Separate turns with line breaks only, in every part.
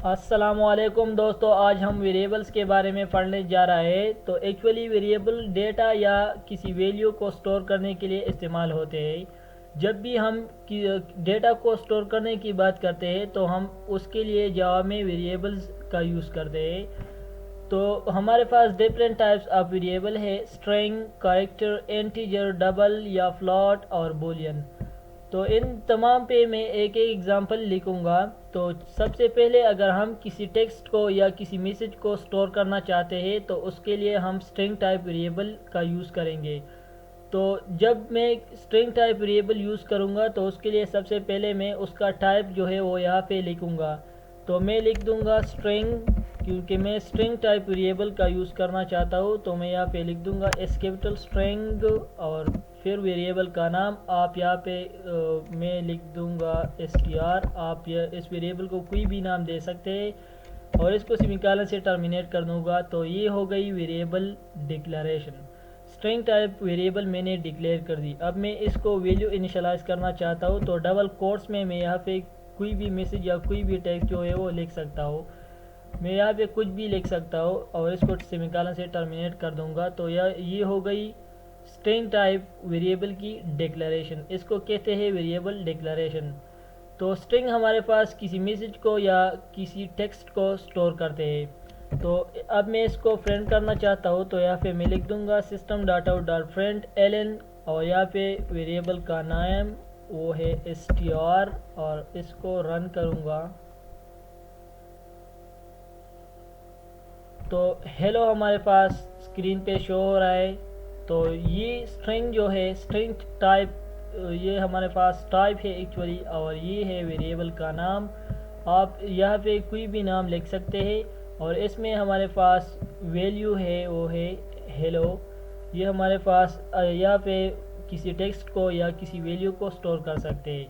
अस्सलामुअलैकुम दोस्तों, आज हम वेरिएबल्स के बारे में पढ़ने जा रहे हैं। तो एक्चुअली वेरिएबल डेटा या किसी वैल्यू को स्टोर करने के लिए इस्तेमाल होते हैं। जब भी हम डेटा को स्टोर करने की बात करते हैं तो हम उसके लिए जावा में वेरिएबल्स का यूज़ करते हैं। तो हमारे पास डिफरेंट टाइप्स ऑफ वेरिएबल है: स्ट्रिंग, कैरेक्टर, इंटीजर, डबल या फ्लॉट और बूलियन। तो इन तमाम पे मैं एक एक एग्जांपल लिखूंगा। तो सबसे पहले अगर हम किसी टेक्स्ट को या किसी मैसेज को स्टोर करना चाहते हैं तो उसके लिए हम स्ट्रिंग टाइप वेरिएबल का यूज़ करेंगे। तो जब मैं स्ट्रिंग टाइप वेरिएबल यूज़ करूँगा तो उसके लिए सबसे पहले मैं उसका टाइप जो है वो यहाँ पे लिखूँगा। तो मैं लिख दूँगा स्ट्रिंग, क्योंकि मैं स्ट्रिंग टाइप वेरिएबल का यूज़ करना चाहता हूँ। तो मैं यहाँ पे लिख दूँगा एस कैपिटल स्ट्रिंग और फिर वेरिएबल का नाम आप यहाँ पे मैं लिख दूँगा str। आप इस वेरिएबल को कोई भी नाम दे सकते हैं और इसको सेमीकोलन से टर्मिनेट कर दूँगा। तो ये हो गई variable declaration. String type variable मैंने डिक्लेयर कर दी। अब मैं इसको वैल्यू इनिशियलाइज करना चाहता हूँ तो डबल कोट्स में मैं यहाँ पे कोई भी मैसेज या कोई भी टेक्स्ट जो है वो लिख सकता हूँ। मैं यहाँ पे कुछ भी लिख सकता हूँ और इसको सेमीकोलन से टर्मिनेट कर दूँगा। तो ये हो गई स्ट्रिंग टाइप वेरिएबल की डिक्लेरेशन। इसको कहते हैं वेरिएबल डिक्लेरेशन। तो स्ट्रिंग हमारे पास किसी मैसेज को या किसी टेक्स्ट को स्टोर करते हैं। तो अब मैं इसको प्रिंट करना चाहता हूँ तो यहाँ पे मैं लिख दूँगा system dot out dot println और यहाँ पे वेरिएबल का नाम वो है str और इसको रन करूँगा। तो हेलो हमारे पास स्क्रीन पे शो हो रहा है। तो ये स्ट्रिंग जो है स्ट्रिंग टाइप, ये हमारे पास टाइप है एक्चुअली, और ये है वेरिएबल का नाम। आप यहाँ पे कोई भी नाम लिख सकते हैं और इसमें हमारे पास वैल्यू है वो है हेलो। ये हमारे पास यहाँ पे किसी टेक्स्ट को या किसी वैल्यू को स्टोर कर सकते हैं।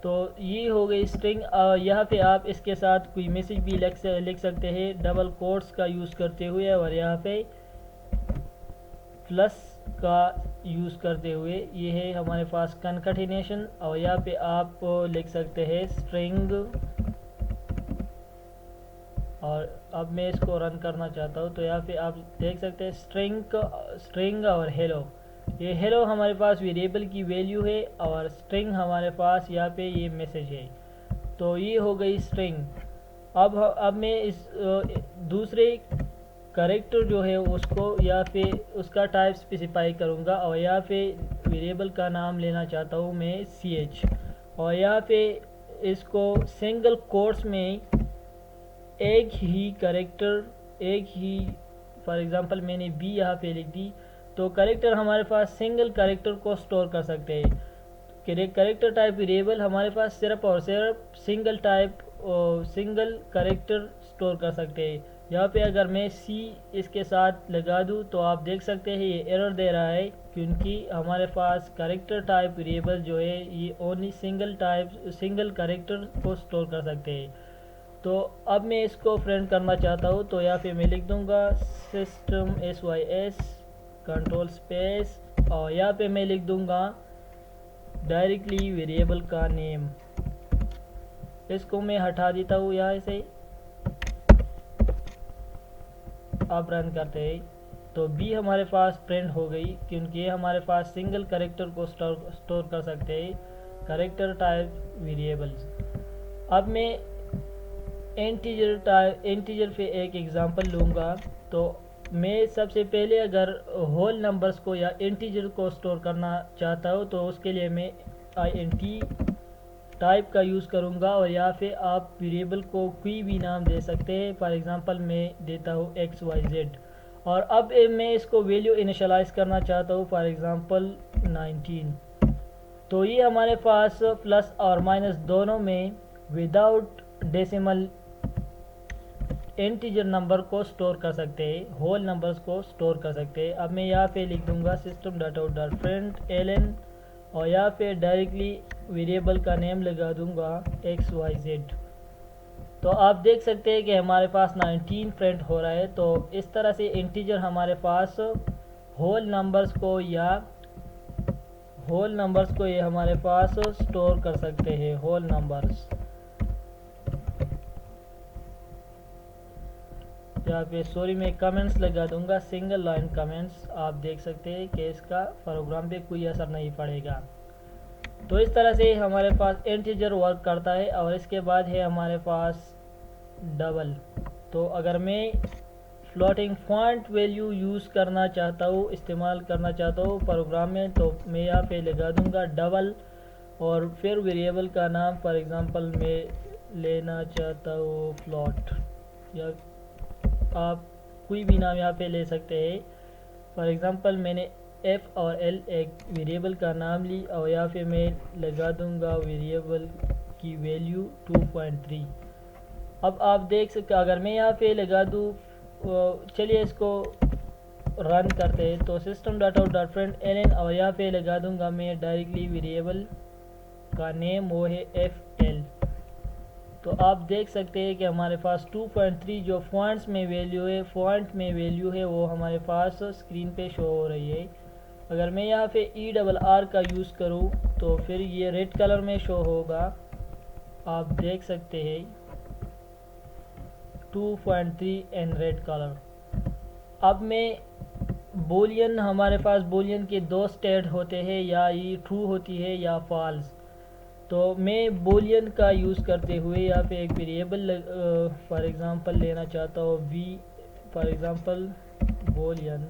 तो ये हो गई स्ट्रिंग। यहाँ पे आप इसके साथ कोई मैसेज भी लिख सकते हैं डबल कोट्स का यूज़ करते हुए और यहाँ पे प्लस का यूज़ करते हुए। ये है हमारे पास कनकैटिनेशन और यहाँ पे आप लिख सकते हैं स्ट्रिंग। और अब मैं इसको रन करना चाहता हूँ तो यहाँ पे आप देख सकते हैं स्ट्रिंग और हेलो। ये हेलो हमारे पास वेरिएबल की वैल्यू है और स्ट्रिंग हमारे पास यहाँ पे ये मैसेज है। तो ये हो गई स्ट्रिंग। अब मैं इस दूसरे कैरेक्टर जो है उसको या फिर उसका टाइप स्पेसिफाई करूँगा और यहाँ पे वेरिएबल का नाम लेना चाहता हूँ मैं ch और यहाँ पे इसको सिंगल कोट्स में एक ही कैरेक्टर, एक ही, फॉर एग्जांपल मैंने बी यहाँ पे लिख दी। तो कैरेक्टर हमारे पास सिंगल कैरेक्टर को स्टोर कर सकते हैं। कैरेक्टर टाइप वेरिएबल हमारे पास सिर्फ और सिर्फ single type single character store कर सकते हैं। यहाँ पे अगर मैं सी इसके साथ लगा दूँ तो आप देख सकते हैं ये एरर दे रहा है, क्योंकि हमारे पास कैरेक्टर टाइप वेरिएबल जो है ये ओनली सिंगल कैरेक्टर को स्टोर कर सकते हैं। तो अब मैं इसको प्रिंट करना चाहता हूँ तो यहाँ पे मैं लिख दूँगा सिस्टम sys कंट्रोल स्पेस और यहाँ पे मैं लिख दूँगा डायरेक्टली वेरिएबल का नेम। इसको मैं हटा देता हूँ यहाँ से। अब रन करते हैं तो बी हमारे पास प्रिंट हो गई, क्योंकि ये हमारे पास सिंगल कैरेक्टर को स्टोर कर सकते हैं कैरेक्टर टाइप वेरिएबल्स। अब मैं इंटीजर पे एक एग्जांपल लूँगा। तो मैं सबसे पहले अगर होल नंबर्स को या इंटीजर को स्टोर करना चाहता हूँ तो उसके लिए मैं int टाइप का यूज़ करूँगा और यहाँ पे आप वेरिएबल को कोई भी नाम दे सकते हैं। फॉर एग्जांपल मैं देता हूँ xyz और अब मैं इसको वैल्यू इनिशियलाइज करना चाहता हूँ, फॉर एग्जांपल 19। तो ये हमारे पास प्लस और माइनस दोनों में विदाउट डेसिमल इंटीजर नंबर को स्टोर कर सकते हैं, होल नंबर्स को स्टोर कर सकते हैं। अब मैं यहाँ पे लिख दूँगा system dot out dot println और यहाँ पे डायरेक्टली वेरिएबल का नेम लगा दूँगा xyz। तो आप देख सकते हैं कि हमारे पास 19 प्रिंट हो रहा है। तो इस तरह से इंटीजर हमारे पास होल नंबर्स को ये हमारे पास स्टोर कर सकते हैं, होल नंबर्स। यहाँ पे सॉरी मैं कमेंट्स लगा दूंगा, सिंगल लाइन कमेंट्स। आप देख सकते हैं कि इसका प्रोग्राम पे कोई असर नहीं पड़ेगा। तो इस तरह से हमारे पास इंटीजर वर्क करता है। और इसके बाद है हमारे पास डबल। तो अगर मैं फ्लोटिंग पॉइंट वैल्यू यूज़ करना चाहता हूँ, इस्तेमाल करना चाहता हूँ प्रोग्राम में, तो मैं यहाँ पे लगा दूंगा डबल और फिर वेरिएबल का नाम फॉर एग्ज़ाम्पल मैं लेना चाहता हूँ फ्लॉट, या आप कोई भी नाम यहाँ पे ले सकते हैं। फॉर एग्ज़ाम्पल मैंने एफ़ और एल एक वेरिएबल का नाम ली और यहाँ पे मैं लगा दूंगा वेरिएबल की वैल्यू 2.3। अब आप देख सकते अगर मैं यहाँ पे लगा दूँ, चलिए इसको रन करते हैं। तो system dot out dot print L और यहाँ पे लगा दूंगा मैं डायरेक्टली वेरिएबल का नेम, वो है एफ एल। तो आप देख सकते हैं कि हमारे पास 2.3 जो फॉन्ट्स में वैल्यू है वो हमारे पास स्क्रीन पे शो हो रही है। अगर मैं यहाँ पे ERR का यूज़ करूँ तो फिर ये रेड कलर में शो होगा, आप देख सकते हैं 2.3 इन रेड कलर। अब मैं बोलियन, हमारे पास बोलियन के दो स्टेट होते हैं, या ये ट्रू होती है या फॉल्स। तो मैं बोलियन का यूज़ करते हुए यहाँ पे एक वेरिएबल फॉर एग्ज़ाम्पल लेना चाहता हूँ वी, फॉर एग्ज़ाम्पल बोलियन।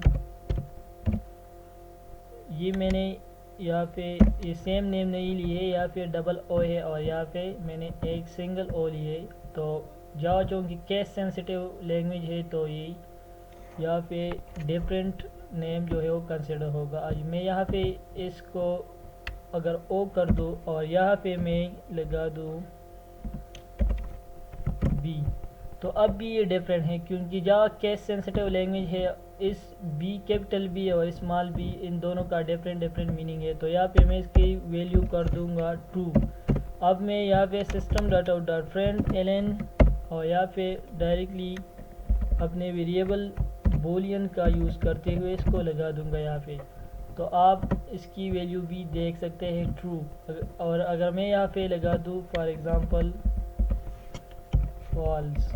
ये मैंने यहाँ पे ये सेम नेम नहीं ली है, यहाँ पे डबल ओ है और यहाँ पे मैंने एक सिंगल ओ ली है। तो जावा चूँकि केस सेंसिटिव लैंग्वेज है तो ये यहाँ पे डिफरेंट नेम जो है वो कंसिडर होगा। आज मैं यहाँ पे इसको अगर ओ कर दूँ और यहाँ पे मैं लगा दूँ बी, तो अब भी ये डिफरेंट है क्योंकि जावा केस सेंसिटिव लैंग्वेज है। इस बी, कैपिटल बी और स्मॉल बी, इन दोनों का डिफरेंट मीनिंग है। तो यहाँ पे मैं इसकी वैल्यू कर दूँगा ट्रू। अब मैं यहाँ पे system dot out dot print L और यहाँ पे डायरेक्टली अपने वेरिएबल बोलियन का यूज़ करते हुए इसको लगा दूँगा यहाँ पे। तो आप इसकी वैल्यू भी देख सकते हैं ट्रू। और अगर मैं यहाँ पे लगा दूँ फॉर एग्ज़ाम्पल फॉल्स,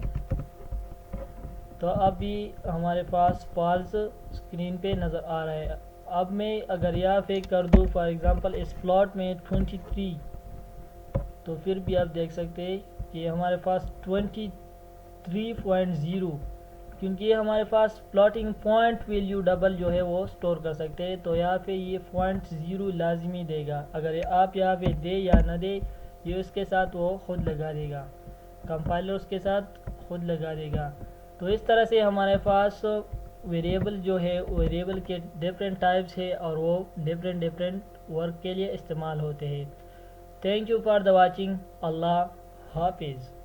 तो अभी हमारे पास फॉल्स स्क्रीन पे नज़र आ रहा है। अब मैं अगर यहाँ पे कर दूँ फॉर एग्ज़ाम्पल इस प्लॉट में 23, तो फिर भी आप देख सकते हैं कि हमारे पास 23.0, क्योंकि ये हमारे पास फ्लोटिंग पॉइंट वैल्यू डबल जो है वो स्टोर कर सकते हैं। तो यहाँ पे ये 0.0 लाजमी देगा। अगर आप यहाँ पे दे या ना दे, ये उसके साथ वो ख़ुद लगा देगा, कंपाइलर उसके साथ खुद लगा देगा। तो इस तरह से हमारे पास वेरिएबल जो है, वेरिएबल के डिफरेंट टाइप्स है और वो डिफरेंट वर्क के लिए इस्तेमाल होते हैं। Thank you for the watching. अल्लाह हाफिज़।